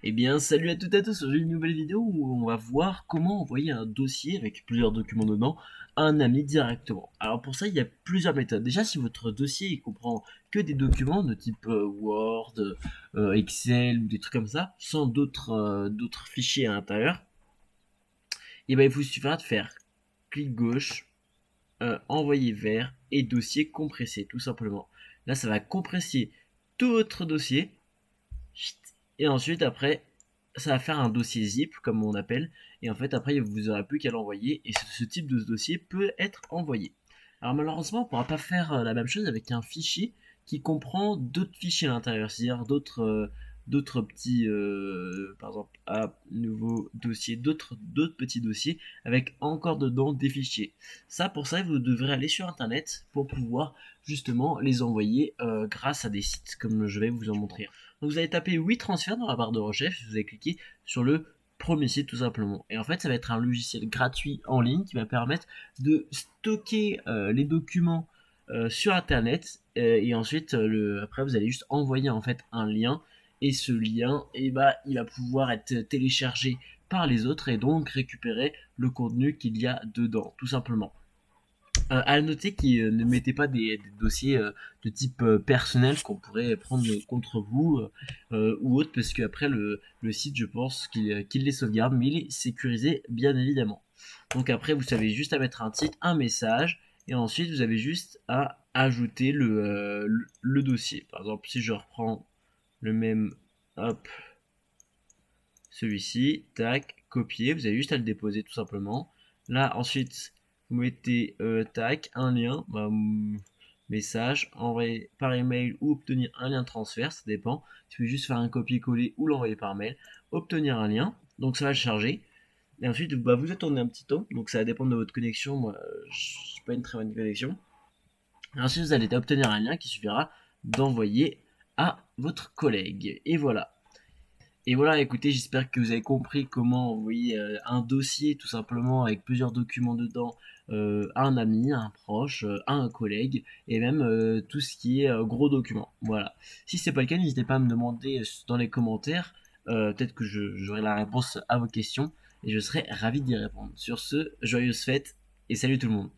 Eh bien, salut à toutes et à tous, aujourd'hui une nouvelle vidéo où on va voir comment envoyer un dossier avec plusieurs documents dedans à un ami directement. Alors pour ça, il y a plusieurs méthodes. Déjà, si votre dossier il comprend que des documents de type Word, Excel ou des trucs comme ça, sans d'autres fichiers à l'intérieur, eh ben, il vous suffira de faire clic gauche, envoyer vers et dossier compressé, tout simplement. Là, ça va compresser tout votre dossier. Et ensuite, après, ça va faire un dossier zip, comme on appelle. Et en fait, après, vous n'aurez plus qu'à l'envoyer. Et ce type de dossier peut être envoyé. Alors malheureusement, on ne pourra pas faire la même chose avec un fichier qui comprend d'autres fichiers à l'intérieur. C'est-à-dire d'autres petits, par exemple, à nouveau dossier, d'autres petits dossiers avec encore dedans des fichiers. Ça, pour ça, vous devrez aller sur Internet pour pouvoir justement les envoyer grâce à des sites comme je vais vous en montrer. Donc vous allez taper 8 transferts dans la barre de recherche, vous allez cliquer sur le premier site tout simplement. Et en fait, ça va être un logiciel gratuit en ligne qui va permettre de stocker les documents sur Internet. Et ensuite, après, vous allez juste envoyer en fait un lien. Et ce lien, il va pouvoir être téléchargé par les autres et donc récupérer le contenu qu'il y a dedans, tout simplement. À noter qu'ils ne mettaient pas des dossiers de type personnel qu'on pourrait prendre contre vous ou autre, parce qu'après le site, je pense qu'il les sauvegarde, mais il est sécurisé bien évidemment. Donc après, vous savez juste à mettre un titre, un message, et ensuite vous avez juste à ajouter le dossier. Par exemple, si je reprends le même, hop, celui-ci, tac, copier, vous avez juste à le déposer tout simplement. Là, ensuite, vous mettez, tac, un lien, message, envoyer par email ou obtenir un lien de transfert, ça dépend. Si vous pouvez juste faire un copier-coller ou l'envoyer par mail, obtenir un lien, donc ça va le charger. Et ensuite, vous attendez un petit temps, donc ça va dépendre de votre connexion. Moi, je n'ai pas une très bonne connexion. Et ensuite, vous allez obtenir un lien qui suffira d'envoyer à votre collègue. Et voilà. Et voilà, écoutez, j'espère que vous avez compris comment envoyer un dossier tout simplement avec plusieurs documents dedans à un ami, à un proche, à un collègue et même tout ce qui est gros documents. Voilà. Si c'est pas le cas, n'hésitez pas à me demander dans les commentaires. Peut-être que j'aurai la réponse à vos questions et je serai ravi d'y répondre. Sur ce, joyeuses fêtes et salut tout le monde.